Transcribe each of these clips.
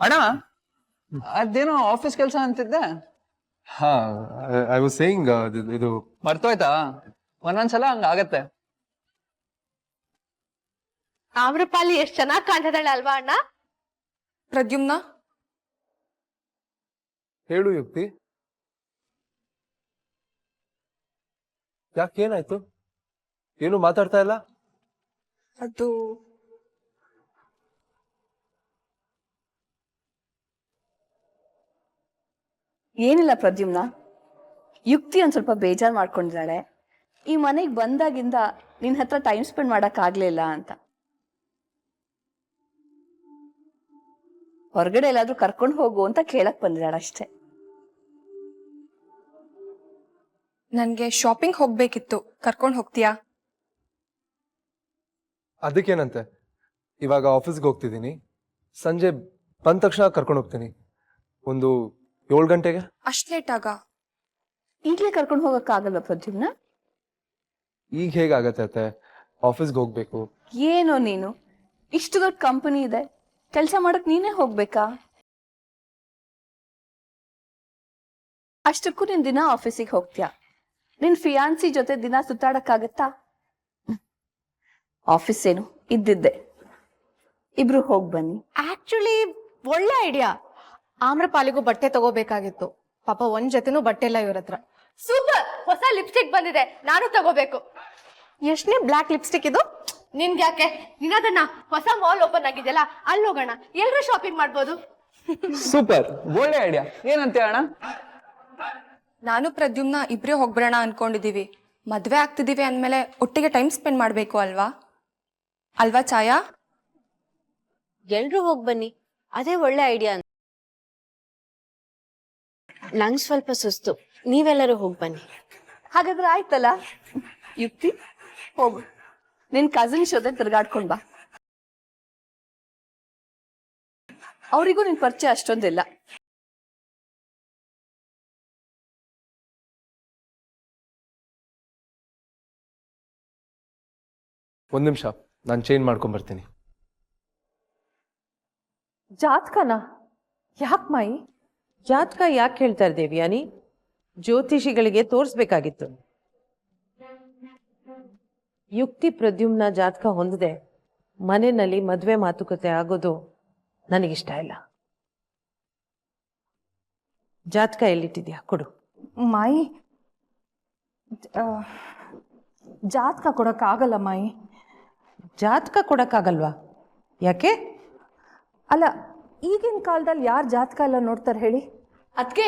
ಅಣ್ಣ ಅದೇನೋ ಆಫೀಸ್ ಕೆಲಸ ಅಂತಿದ್ದೆ. ಹಾ, ಐ ವಾಸ್ ಸೇಯಿಂಗ್ ಇದು ಮರ್ತೋಯ್ತಾ? ಒಂದೊಂದ್ಸಲ ಹಂಗ ಆಗತ್ತೆ. ಆಮ್ರಪಾಲಿ ಎಷ್ಟ್ ಚೆನ್ನಾಗ್ ಕಾಣ್ತಿದ್ದಾಳೆ ಅಲ್ವಾ ಅಣ್ಣ? ಪ್ರದ್ಯುಮ್ನ, ಹೇಳು ಯುಕ್ತಿ, ಯಾಕೇನಾಯ್ತು? ಏನು ಮಾತಾಡ್ತಾ ಇಲ್ಲ? ಅದು ಏನಿಲ್ಲ ಪ್ರದ್ಯುಮ್ನ, ಯುಕ್ತಿ ಒಂದ್ ಸ್ವಲ್ಪ ಬೇಜಾರ್ ಮಾಡ್ಕೊಂಡಿದ್ದಾಳೆ. ಈ ಮನೆಗ್ ಬಂದಾಗಿಂದ ನಿನ್ ಹತ್ರ ಟೈಮ್ ಸ್ಪೆಂಡ್ ಮಾಡಕ್ ಆಗ್ಲಿಲ್ಲ ಅಂತ. ಹೊರಗಡೆ ಎಲ್ಲಾದ್ರೂ ಕರ್ಕೊಂಡು ಹೋಗು ಅಂತ ಕೇಳಕ್ ಬಂದಿದ್ದಾಳ ಅಷ್ಟೇ. ನನ್ಗೆ ಶಾಪಿಂಗ್ ಹೋಗ್ಬೇಕಿತ್ತು, ಕರ್ಕೊಂಡ್ ಹೋಗ್ತೀಯಾ? ಅದಕ್ಕೇನಂತೆ, ಇವಾಗ ಆಫೀಸ್ಗೆ ಹೋಗ್ತಿದ್ದೀನಿ, ಸಂಜೆ ಬಂದ ತಕ್ಷಣ ಕರ್ಕೊಂಡು ಹೋಗ್ತೀನಿ. ಒಂದು 7 ಗಂಟೆಗೆ. ಅಷ್ಟ್ ಲೇಟ್ ಆಗ? ಈಗ್ಲೇ ಕರ್ಕೊಂಡು ಹೋಗಕ್ ಆಗಲ್ವಾ ಪ್ರದ್ಯುಮ್ನ? ಈಗ ಹೇಗಾಗತ್ತೆ ಅತ್ತೆ, ಆಫೀಸ್ಗೆ ಹೋಗ್ಬೇಕು. ಏನೋ ನೀನು, ಇಷ್ಟು ದೊಡ್ಡ ಕಂಪನಿ ಇದೆ, ಕೆಲಸ ಮಾಡಕ್ ನೀನೇ ಹೋಗ್ಬೇಕಾ? ಅಷ್ಟಕ್ಕೂ ನೀನ್ ದಿನ ಆಫೀಸಿಗೆ ಹೋಗ್ತೀಯ, ನಿನ್ ಫಿಯಾನ್ಸಿ ಜೊತೆ ದಿನ ಸುತ್ತಾಡಕ್ಕಾಗತ್ತಾ? ಆಫೀಸ್ ಏನು ಇದ್ದಿದ್ದೆ, ಇಬ್ರು ಹೋಗ್ ಬನ್ನಿ. ಆಕ್ಚುಲಿ ಒಳ್ಳೆ ಐಡಿಯಾ. ಆಮ್ರಪಾಲಿಗೂ ಬಟ್ಟೆ ತಗೋಬೇಕಾಗಿತ್ತು, ಪಾಪ ಒಂದ್ ಜೊತೆನೂ ಬಟ್ಟೆ ಇಲ್ಲ ಇವ್ರ ಹತ್ರ. ಸೂಪರ್, ಹೊಸ ಲಿಪ್ಸ್ಟಿಕ್ ಬಂದಿದೆ, ನಾನು ತಗೋಬೇಕು. ಎಷ್ಟನೇ ಬ್ಲಾಕ್ ಲಿಪ್ಸ್ಟಿಕ್ ಇದು? ನಿನ್ಗೆ ಯಾಕೆ, ನಿನ್ನದನ್ನ ಹೊಸ ಮಾಲ್ ಓಪನ್ ಆಗಿದೆಯಲ್ಲ, ಅಲ್ಲಿ ಹೋಗೋಣ, ಎಲ್ರೂ ಶಾಪಿಂಗ್ ಮಾಡ್ಬೋದು. ಸೂಪರ್, ಒಳ್ಳೆ ಐಡಿಯಾ. ಏನಂತೆ ಅಣ್ಣ? ನಾನು ಪ್ರದ್ಯುಮ್ನ ಇಬ್ರೇ ಹೋಗ್ಬಿಡೋಣ ಅನ್ಕೊಂಡಿದೀವಿ. ಮದ್ವೆ ಆಗ್ತಿದೀವಿ ಅಂದ್ಮೇಲೆ ಒಟ್ಟಿಗೆ ಟೈಮ್ ಸ್ಪೆಂಡ್ ಮಾಡ್ಬೇಕು ಅಲ್ವಾ? ಅಲ್ವಾ ಛಾಯಾ? ಎಲ್ರೂ ಹೋಗ್ ಬನ್ನಿ, ಅದೇ ಒಳ್ಳೆ ಐಡಿಯಾ. ನಂಗ್ ಸ್ವಲ್ಪ ಸುಸ್ತು, ನೀವೆಲ್ಲರೂ ಹೋಗ್ ಬನ್ನಿ. ಹಾಗಾದ್ರೆ ಆಯ್ತಲ್ಲ. ಯುಕ್ತಿ, ಹೋಗು, ನಿನ್ ಕಸಿನ್ಸ್ ಜೊತೆ ತಿರ್ಗಾಡ್ಕೊಂಡ್ ಬಾ. ಅವರಿಗೂ ನಿನ್ ಪರಿಚಯ ಅಷ್ಟೊಂದಿಲ್ಲ. ಒಂದು ನಿಮಿಷ, ನಾನು ಚೇಂಜ್ ಮಾಡ್ಕೊಂಡ್ ಬರ್ತೀನಿ. ಜಾತಕನ ಯಾಕೆ ಮಾಯಿ? ಜಾತಕ ಯಾಕೆ ಹೇಳ್ತಾರೆ ದೇವ್ಯಾನಿ? ಜ್ಯೋತಿಷಿಗಳಿಗೆ ತೋರಿಸ್ಬೇಕಾಗಿತ್ತು. ಯುಕ್ತಿ ಪ್ರದ್ಯುಮ್ನ ಜಾತಕ ಹೊಂದದೆ ಮನೆಯಲ್ಲಿ ಮದುವೆ ಮಾತುಕತೆ ಆಗೋದು ನನಗಿಷ್ಟ ಇಲ್ಲ. ಜಾತಕ ಎಲ್ಲಿಟ್ಟಿದ್ಯಾ, ಕೊಡು. ಮಾಯಿ, ಜಾತಕ ಕೊಡೋಕ್ಕಾಗಲ್ಲ ಮಾಯಿ. ಜಾತಕ ಕೊಡಕ್ಕಾಗಲ್ವಾ? ಯಾಕೆ? ಅಲ್ಲ, ಈಗಿನ ಕಾಲದಲ್ಲಿ ಯಾರು ಜಾತಕ ಎಲ್ಲ ನೋಡ್ತಾರೆ ಹೇಳಿ? ಅದ್ಕೆ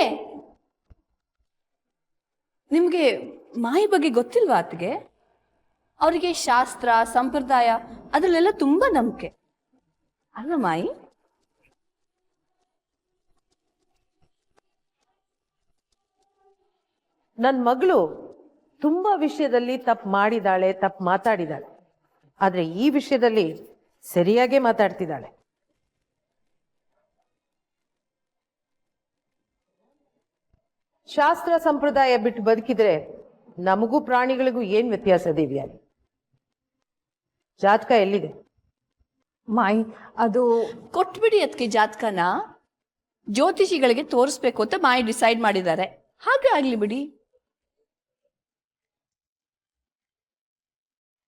ನಿಮ್ಗೆ ಮಾಯಿ ಬಗ್ಗೆ ಗೊತ್ತಿಲ್ವಾ? ಅತ್ಗೆ ಅವರಿಗೆ ಶಾಸ್ತ್ರ ಸಂಪ್ರದಾಯ ಅದ್ರಲ್ಲೆಲ್ಲ ತುಂಬಾ ನಂಬಿಕೆ ಅಲ್ವಾ ಮಾಯಿ? ನನ್ನ ಮಗಳು ತುಂಬಾ ವಿಷಯದಲ್ಲಿ ತಪ್ಪು ಮಾಡಿದಾಳೆ, ತಪ್ಪು ಮಾತಾಡಿದಾಳೆ. ಆದ್ರೆ ಈ ವಿಷಯದಲ್ಲಿ ಸರಿಯಾಗೇ ಮಾತಾಡ್ತಿದ್ದಾಳೆ. ಶಾಸ್ತ್ರ ಸಂಪ್ರದಾಯ ಬಿಟ್ಟು ಬದುಕಿದ್ರೆ ನಮಗೂ ಪ್ರಾಣಿಗಳಿಗೂ ಏನ್ ವ್ಯತ್ಯಾಸ ದೇವ್ಯಾನಿ? ಜಾತಕ ಎಲ್ಲಿದೆ? ಮಾಯಿ, ಅದು ಕೊಟ್ಬಿಡಿ ಅದಕ್ಕೆ ಜಾತಕನ. ಜ್ಯೋತಿಷಿಗಳಿಗೆ ತೋರಿಸ್ಬೇಕು ಅಂತ ಮಾಯಿ ಡಿಸೈಡ್ ಮಾಡಿದ್ದಾರೆ, ಹಾಗೆ ಆಗ್ಲಿ ಬಿಡಿ.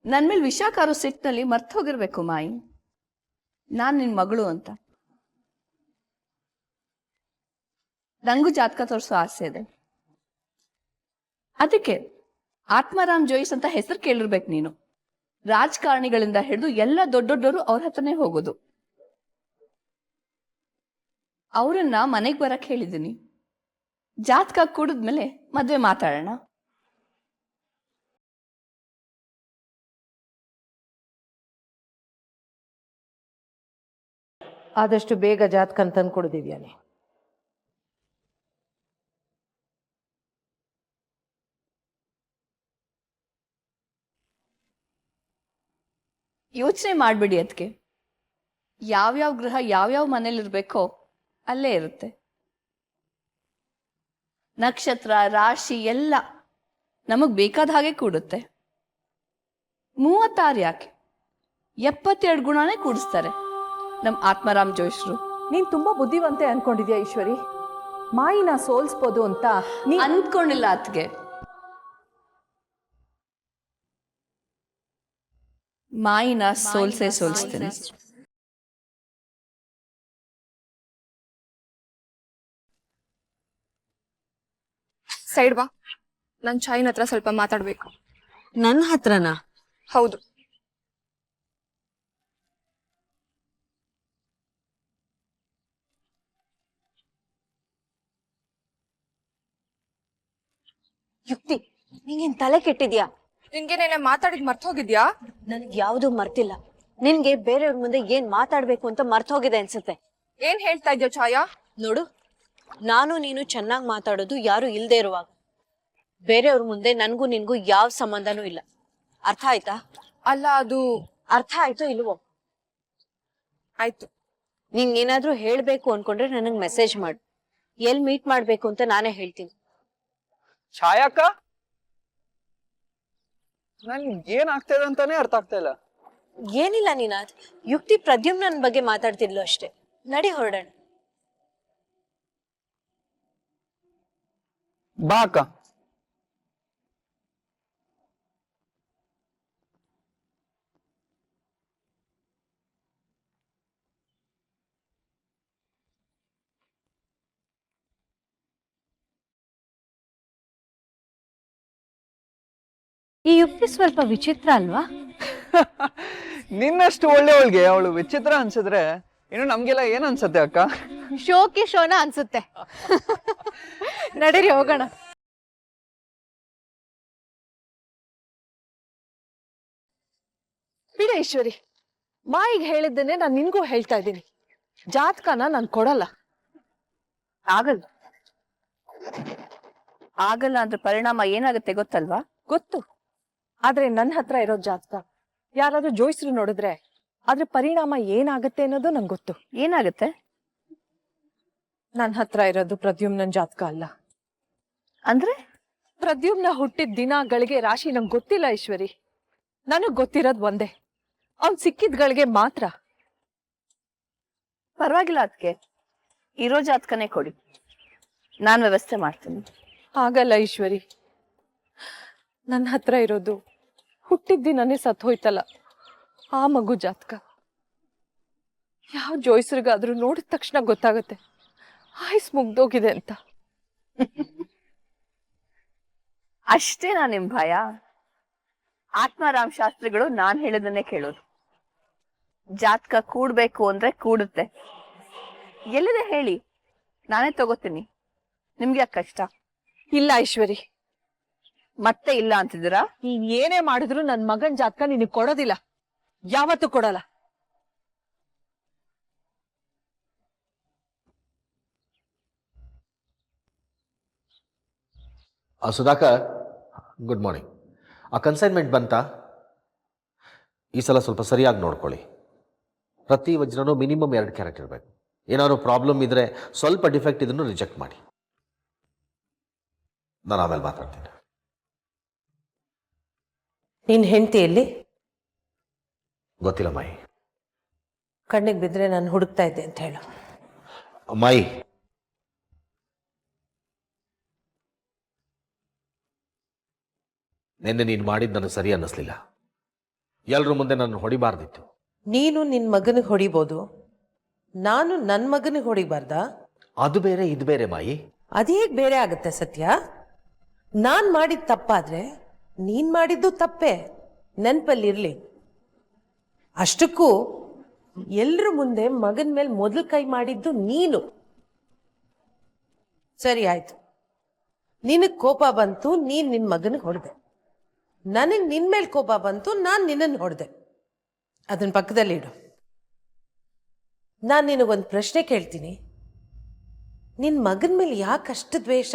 ನನ್ ಮೇಲೆ ವಿಷಾಕಾರು ಸಿಟ್ನಲ್ಲಿ ಮರ್ತು ಹೋಗಿರ್ಬೇಕು ಮಾಯಿ, ನಾನ್ ನಿನ್ ಮಗಳು ಅಂತ. ನಂಗೂ ಜಾತಕ ತೋರಿಸೋ ಆಸೆ ಇದೆ. ಅದಕ್ಕೆ ಆತ್ಮಾರಾಮ್ ಜೋಯಿಸ್ ಅಂತ ಹೆಸರು ಕೇಳಿರ್ಬೇಕು ನೀನು. ರಾಜಕಾರಣಿಗಳಿಂದ ಹಿಡಿದು ಎಲ್ಲ ದೊಡ್ಡವರು ಅವ್ರ ಹತ್ರನೇ ಹೋಗೋದು. ಅವರನ್ನ ಮನೆಗೆ ಬರಕ್ ಹೇಳಿದ್ದೀನಿ. ಜಾತಕ ಕೂಡಿದ್ಮೇಲೆ ಮದ್ವೆ ಮಾತಾಡೋಣ. ಆದಷ್ಟು ಬೇಗ ಜಾತಕ ತಂದು ಕೊಡು ದೇವ್ಯಾನಿ. ಯೋಚನೆ ಮಾಡ್ಬಿಡಿ ಅದಕ್ಕೆ. ಯಾವ್ಯಾವ ಗ್ರಹ ಯಾವ್ಯಾವ ಮನೇಲಿರ್ಬೇಕೋ ಅಲ್ಲೇ ಇರುತ್ತೆ. ನಕ್ಷತ್ರ ರಾಶಿ ಎಲ್ಲ ನಮಗ್ ಬೇಕಾದ ಹಾಗೆ ಕೂಡುತ್ತೆ. 36 ಯಾಕೆ, 72 ಗುಣನೇ ಕೂಡಿಸ್ತಾರೆ ನಮ್ ಆತ್ಮಾರಾಮ್ ಜೋಯಿಸ್ರು. ನೀನ್ ತುಂಬಾ ಬುದ್ಧಿವಂತೆ ಅನ್ಕೊಂಡಿದ್ಯಾ ಈಶ್ವರಿ. ಮಾಯಿನ ಸೋಲ್ಸ್ಬೋದು ಅಂತ ಅಂದ್ಕೊಂಡಿಲ್ಲ ಅತ್ಗೆ. ಮಾಯಿನ ಸೋಲ್ಸ್ತೀನಿ. ಸೈಡ್ ಬಾ, ನಾನು ಚಾಯ್ನ ಹತ್ರ ಸ್ವಲ್ಪ ಮಾತಾಡ್ಬೇಕು. ನನ್ನ ಹತ್ರನಾ? ಹೌದು. ಯುಕ್ತಿ, ನಿಂಗೇನ್ ತಲೆ ಕೆಟ್ಟಿದ್ಯಾ? ನಿನ್ಗೆ ನೆನೆ ಮಾತಾಡಿದ್ ಮರ್ತೋಗಿದ್ಯಾ? ನನ್ಗೆ ಯಾವ್ದು ಮರ್ತಿಲ್ಲ. ನಿನ್ಗೆ ಬೇರೆಯವ್ರ ಮುಂದೆ ಏನ್ ಮಾತಾಡ್ಬೇಕು ಅಂತ ಮರ್ತೋಗಿದೆ ಅನ್ಸುತ್ತೆ. ಏನ್ ಹೇಳ್ತಾ ಇದ್ಯಾ ಛಾಯಾ? ನೋಡು, ನಾನು ನೀನು ಚೆನ್ನಾಗಿ ಮಾತಾಡೋದು ಯಾರು ಇಲ್ದೇ ಇರುವಾಗ. ಬೇರೆಯವ್ರ ಮುಂದೆ ನನ್ಗೂ ನಿನ್ಗೂ ಯಾವ ಸಂಬಂಧನೂ ಇಲ್ಲ. ಅರ್ಥ ಆಯ್ತಾ? ಅಲ್ಲ, ಅದು ಅರ್ಥ ಆಯ್ತೋ ಇಲ್ವೋ? ಆಯ್ತು. ನಿಂಗೇನಾದ್ರೂ ಹೇಳ್ಬೇಕು ಅನ್ಕೊಂಡ್ರೆ ನನಗ್ ಮೆಸೇಜ್ ಮಾಡು. ಎಲ್ ಮೀಟ್ ಮಾಡ್ಬೇಕು ಅಂತ ನಾನೇ ಹೇಳ್ತೀನಿ. ಛಾಯಾಕ್ಕ, ನನ್ಗೆ ಏನ್ ಆಗ್ತಾ ಇದೆ ಅಂತಾನೆ ಅರ್ಥ ಆಗ್ತಾ ಇಲ್ಲ. ಏನಿಲ್ಲ ನೀನಾದ್, ಯುಕ್ತಿ ಪ್ರದ್ಯುಮ್ನನ್ ಬಗ್ಗೆ ಮಾತಾಡ್ತಿದ್ಲು ಅಷ್ಟೇ. ನಡಿ ಹೊರಡೋಣ. ಬಾ ಅಕ್ಕ. ಈ ಯುಕ್ತಿ ಸ್ವಲ್ಪ ವಿಚಿತ್ರ ಅಲ್ವಾ? ನಿನ್ನಷ್ಟು ಒಳ್ಳೆಯವಳಿಗೆ ಅವಳು ವಿಚಿತ್ರ ಅನ್ಸಿದ್ರೆ ಇನ್ನು ನಮ್ಗೆಲ್ಲ ಏನ್ ಅನ್ಸತ್ತೆ ಅಕ್ಕ? ಶೋಕಿ ಶೋನ ಅನ್ಸುತ್ತೆ. ನಡೀರಿ ಹೋಗೋಣ. ಬಿಡ ಈಶ್ವರಿ, ಮಾಯಿಗೆ ಹೇಳಿದ್ದನ್ನೇ ನಾನು ನಿನ್ಗೂ ಹೇಳ್ತಾ ಇದ್ದೀನಿ. ಜಾತಕನ ನಾನು ಕೊಡಲ್ಲ. ಆಗಲ್ಲ ಅಂದ್ರೆ ಪರಿಣಾಮ ಏನಾಗುತ್ತೆ ಗೊತ್ತಲ್ವಾ? ಗೊತ್ತು, ಆದ್ರೆ ನನ್ನ ಹತ್ರ ಇರೋ ಜಾತಕ ಯಾರಾದ್ರೂ ಜೋಯಿಸ್ರು ನೋಡಿದ್ರೆ ಅದ್ರ ಪರಿಣಾಮ ಏನಾಗುತ್ತೆ ಅನ್ನೋದು ನಂಗೆ ಗೊತ್ತು. ಏನಾಗುತ್ತೆ? ನನ್ನ ಹತ್ರ ಇರೋದು ಪ್ರದ್ಯುಮ್ನನ್ ಜಾತಕ ಅಲ್ಲ. ಅಂದ್ರೆ ಪ್ರದ್ಯುಮ್ನ ಹುಟ್ಟಿದ ದಿನಗಳಿಗೆ ರಾಶಿ ನಂಗೆ ಗೊತ್ತಿಲ್ಲ ಈಶ್ವರಿ. ನನಗ್ ಗೊತ್ತಿರೋದ್ ಒಂದೇ, ಅವ್ನ್ ಸಿಕ್ಕಿದ್ಗಳಿಗೆ ಮಾತ್ರ. ಪರವಾಗಿಲ್ಲ ಅದಕ್ಕೆ, ಇರೋ ಜಾತಕನೇ ಕೊಡಿ, ನಾನು ವ್ಯವಸ್ಥೆ ಮಾಡ್ತೀನಿ. ಹಾಗಲ್ಲ ಈಶ್ವರಿ, ನನ್ನ ಹತ್ರ ಇರೋದು ಹುಟ್ಟಿದ ದಿನನೇ ಸತ್ ಹೋಯ್ತಲ್ಲ ಆ ಮಗು ಜಾತಕ. ಯಾವ ಜೋಯಿಸ್ರಿಗಾದ್ರೂ ನೋಡಿದ ತಕ್ಷಣ ಗೊತ್ತಾಗುತ್ತೆ ಆಯ್ಸ್ ಮುಗ್ದೋಗಿದೆ ಅಂತ. ಅಷ್ಟೇನಾ ನಿಮ್ ಭಯ? ಆತ್ಮಾರಾಮ್ ಶಾಸ್ತ್ರಿಗಳು ನಾನ್ ಹೇಳಿದನ್ನೇ ಕೇಳೋದು. ಜಾತಕ ಕೂಡ್ಬೇಕು ಅಂದ್ರೆ ಕೂಡುತ್ತೆ. ಎಲ್ಲಿದೆ ಹೇಳಿ, ನಾನೇ ತಗೋತೀನಿ. ನಿಮ್ಗೆ ಯಾಕೆ ಕಷ್ಟ? ಇಲ್ಲ ಈಶ್ವರಿ, ಮತ್ತೆ ಇಲ್ಲ ಅಂತಿದ್ದೀರಾ? ನೀನ್ ಏನೇ ಮಾಡಿದ್ರು ನನ್ ಮಗನ್ ಜಾತಕ ನಿನಗ್ ಕೊಡೋದಿಲ್ಲ, ಯಾವತ್ತೂ ಕೊಡಲ್ಲ. Sudhakar, good morning. ಆ ಕನ್ಸೈನ್ಮೆಂಟ್ ಬಂತಾ? ಈ ಸಲ ಸ್ವಲ್ಪ ಸರಿಯಾಗಿ ನೋಡ್ಕೊಳ್ಳಿ. ಪ್ರತಿ ವಜ್ರನೂ ಮಿನಿಮಮ್ 2 ಕ್ಯಾರೆಟ್ ಇರಬೇಕು. ಏನಾದ್ರು ಪ್ರಾಬ್ಲಮ್ ಇದ್ರೆ, ಸ್ವಲ್ಪ ಡಿಫೆಕ್ಟ್ ಇದನ್ನು ರಿಜೆಕ್ಟ್ ಮಾಡಿ. ನಾನು ಆಮೇಲೆ ಮಾತಾಡ್ತೀನಿ. ನಿನ್ ಹೆಂಡತಿಯಲ್ಲಿ ಗೊತ್ತಿಲ್ಲ ಮಾಯಿ. ಕಣ್ಣಿಗೆ ಬಿದ್ರೆ ನಾನು ಹುಡುಕ್ತಾ ಇದ್ದೆ ಅಂತ ಹೇಳು. ಮಾಯಿ, ನಿನ್ನೆ ನೀನು ಮಾಡಿದ್ದು ನನಗೆ ಸರಿ ಅನ್ನಿಸ್ಲಿಲ್ಲ. ಎಲ್ಲರ ಮುಂದೆ ನನ್ನ ಹೊಡಿಬಾರ್ದಿತ್ತು. ನೀನು ನಿನ್ನ ಮಗನಿಗೆ ಹೊಡಿಬೋದು, ನಾನು ನನ್ನ ಮಗನಿಗೆ ಹೊಡಿಬಾರ್ದಾ? ಅದು ಬೇರೆ ಇದು ಬೇರೆ ಮಾಯಿ. ಅದೇಗ್ ಬೇರೆ ಆಗುತ್ತೆ ಸತ್ಯ? ನಾನ್ ಮಾಡಿದ ತಪ್ಪಾದ್ರೆ ನೀನ್ ಮಾಡಿದ್ದು ತಪ್ಪೇ, ನೆನ್ಪಲ್ಲಿರ್ಲಿ. ಅಷ್ಟಕ್ಕೂ ಎಲ್ರ ಮುಂದೆ ಮಗನ ಮೇಲೆ ಮೊದಲು ಕೈ ಮಾಡಿದ್ದು ನೀನು. ಸರಿ ಆಯ್ತು, ನಿನಗ್ ಕೋಪ ಬಂತು, ನೀನ್ ನಿನ್ ಮಗನಿಗೆ ಹೊಡೆದೆ. ನನಗ್ ನಿನ್ ಮೇಲೆ ಕೋಪ ಬಂತು, ನಾನ್ ನಿನ್ನನ್ನು ಹೊಡೆದೆ. ಅದನ್ನ ಪಕ್ಕದಲ್ಲಿ ಇಡು. ನಾನು ನಿನಗೊಂದು ಪ್ರಶ್ನೆ ಕೇಳ್ತೀನಿ. ನಿನ್ ಮಗನ ಮೇಲೆ ಯಾಕಷ್ಟು ದ್ವೇಷ?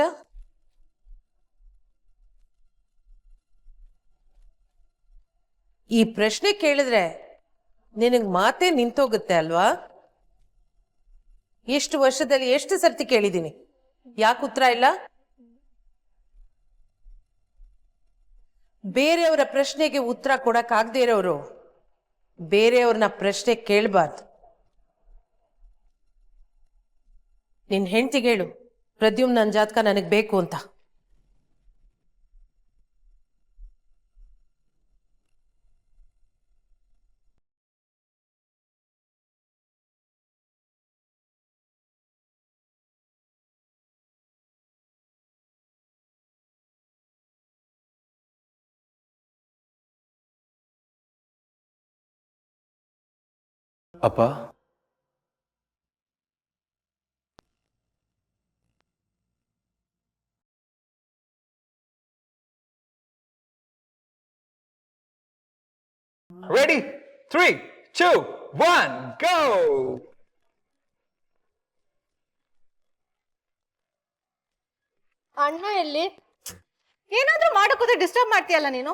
ಈ ಪ್ರಶ್ನೆ ಕೇಳಿದ್ರೆ ನಿನಗ್ ಮಾತೇ ನಿಂತೋಗುತ್ತೆ ಅಲ್ವಾ? ಎಷ್ಟು ವರ್ಷದಲ್ಲಿ ಎಷ್ಟು ಸರ್ತಿ ಕೇಳಿದ್ದೀನಿ, ಯಾಕೆ ಉತ್ತರ ಇಲ್ಲ? ಬೇರೆಯವರ ಪ್ರಶ್ನೆಗೆ ಉತ್ತರ ಕೊಡಕ್ಕಾಗದೇ ಇರೋರು ಬೇರೆಯವ್ರನ್ನ ಪ್ರಶ್ನೆ ಕೇಳಬಾರ್ದು. ನಿನ್ನ ಹೆಂಡ್ತಿಗೇಳು ಪ್ರದ್ಯುಮ್ನ ನನ್ನ ಜಾತಕ ನನಗೆ ಬೇಕು ಅಂತ. ಅಪ್ಪ, ರೆಡಿ 3 2 1 ಗೋ. ಅಣ್ಣ ಎಲ್ಲಿ? ಏನಾದ್ರೂ ಮಾಡೋಕೋದ್ರೆ ಡಿಸ್ಟರ್ಬ್ ಮಾಡ್ತೀಯಲ್ಲ ನೀನು.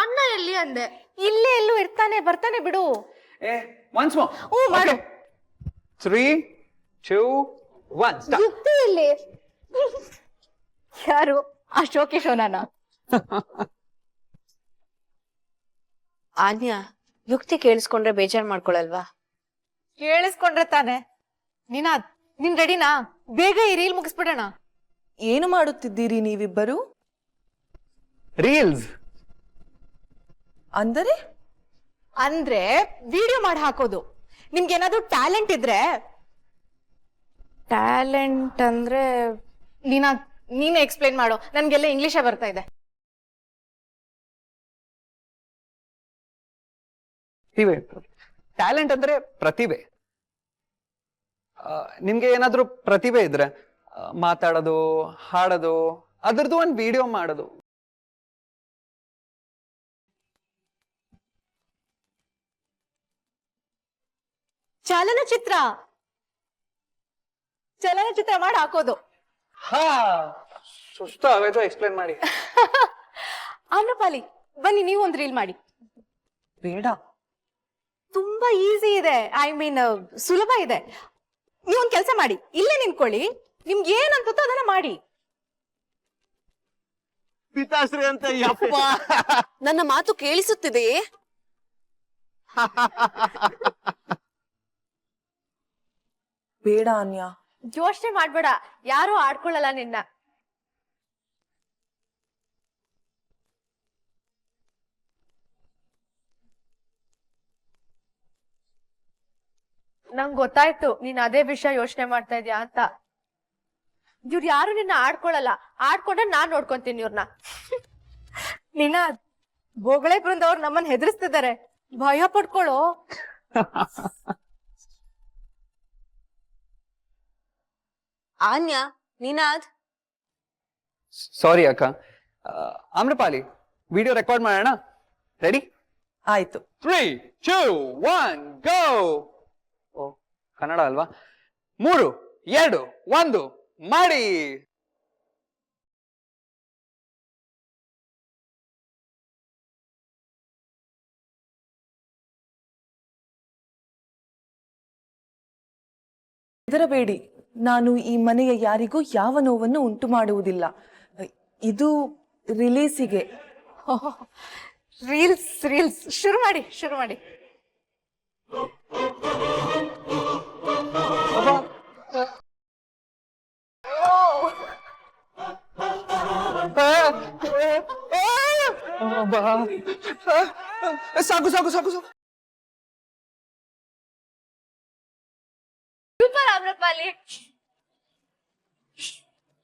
ಅಣ್ಣ ಎಲ್ಲಿ ಅಂದೆ. ಇಲ್ಲೇ ಎಲ್ಲೂ ಇರ್ತಾನೆ, ಬರ್ತಾನೆ ಬಿಡು. ಏ ಒನ್ಸ್ ಮೋರ್. ಮಾಡು. 3 2 1 ಸ್ಟಾರ್ಟ್. ಯುಕ್ತಿ ಎಲ್ಲಿ? ಯಾರು? ಆ ಶೋಕೇಶವನ? ಆನ್ಯ, ಯುಕ್ತಿ ಕೇಳಿಸ್ಕೊಂಡ್ರೆ ಬೇಜಾರ್ ಮಾಡ್ಕೊಳಲ್ವಾ? ಕೇಳಿಸ್ಕೊಂಡ್ರೆ ತಾನೆ. ನೀನ್ ರೆಡಿನಾ? ಬೇಗ ಈ ರೀಲ್ ಮುಗಿಸ್ಬಿಡೋಣ. ಏನು ಮಾಡುತ್ತಿದ್ದೀರಿ ನೀವಿಬ್ಬರು? ರೀಲ್ಸ್ ಅಂದ್ರೆ ವಿಡಿಯೋ ಮಾಡಿ ಹಾಕೋದು. ನಿಮ್ಗೆ ಏನಾದ್ರೂ ಟ್ಯಾಲೆಂಟ್ ಇದ್ರೆ. ಟ್ಯಾಲೆಂಟ್ ಅಂದ್ರೆ ನೀನೇ ಎಕ್ಸ್ಪ್ಲೈನ್ ಮಾಡು. ನನ್ಗೆಲ್ಲ ಇಂಗ್ಲಿಷೇ ಬರ್ತಾ ಇದೆ. ಟ್ಯಾಲೆಂಟ್ ಅಂದ್ರೆ ಪ್ರತಿಭೆ. ನಿಮ್ಗೆ ಏನಾದ್ರೂ ಪ್ರತಿಭೆ ಇದ್ರೆ ಮಾತಾಡೋದು, ಹಾಡೋದು, ಅದ್ರದ್ದು ಒಂದು ವಿಡಿಯೋ ಮಾಡೋದು. ಚಲನಚಿತ್ರ ಮಾಡಿ ಹಾಕೋದು. ಹಾ, ಸುಸ್ತು ಆಗೋಯ್ತು, ಎಕ್ಸ್ಪ್ಲೇನ್ ಮಾಡಿ. ಆಮ್ರಪಾಲಿ, ಬನ್ನಿ ನೀವು ಒಂದು ರೀಲ್ ಮಾಡಿ. ಬೇಡ, ತುಂಬಾ ಈಸಿ ಇದೆ. ಐ ಮೀನ್ ಸುಲಭ ಇದೆ. ನೀವೊಂದ್ ಕೆಲಸ ಮಾಡಿ, ಇಲ್ಲೇ ನಿಂತ್ಕೊಳ್ಳಿ. ನಿಮ್ಗೆ ಏನ್ ಅನ್ಸುತ್ತೋ ಅದನ್ನ ಮಾಡಿ. ಪಿತಾಶ್ರೀ ಅಂತ ಯಪ್ಪ. ನನ್ನ ಮಾತು ಕೇಳಿಸುತ್ತಿದೆಯೇ? ಬೇಡ ಅನ್ಯ. ಯೋಚನೆ ಮಾಡ್ಬೇಡ, ಯಾರು ಆಡ್ಕೊಳ್ಳಲ್ಲ ನಿನ್ನ. ನಂಗ್ ಗೊತ್ತಾಯ್ತು ನೀನ್ ಅದೇ ವಿಷಯ ಯೋಚನೆ ಮಾಡ್ತಾ ಇದ್ಯಾ ಅಂತ. ಇವ್ರು ಯಾರು ನಿನ್ನ ಆಡ್ಕೊಳಲ್ಲ. ಆಡ್ಕೊಂಡ್ರೆ ನಾನ್ ನೋಡ್ಕೊಂತೀನಿ ಇವ್ರನ್ನ. ನಿನ್ನ ಬೋಗಳೆ ಬೃಂದವ್ರು ನಮ್ಮನ್ನ ಹೆದರ್ಸ್ತಿದ್ದಾರೆ. ಭಯ ಪಡ್ಕೊಳ್ಳೋ. ಆನ್ಯ, ನಿನಾದ್. ಸಾರಿ ಅಕ್ಕ. ಆಮ್ರಪಾಲಿ, ವಿಡಿಯೋ ರೆಕಾರ್ಡ್ ಮಾಡೋಣ. ರೆಡಿ? ಆಯ್ತು. 3 2 1 ಗೋ. ಓ, ಕನ್ನಡ ಅಲ್ವಾ? 3 2 1 ಮಾಡಿ. ಹೆದರಬೇಡಿ, ನಾನು ಈ ಮನೆಯ ಯಾರಿಗೂ ಯಾವ ನೋವನ್ನು ಉಂಟು ಮಾಡುವುದಿಲ್ಲ. ಇದು ರಿಲೀಸಿಗೆ. ರೀಲ್ಸ್ ಶುರು ಮಾಡಿ. ಸಾಕು. ಸೂಪರ್ ಆಮ್ರಪಾಲಿ.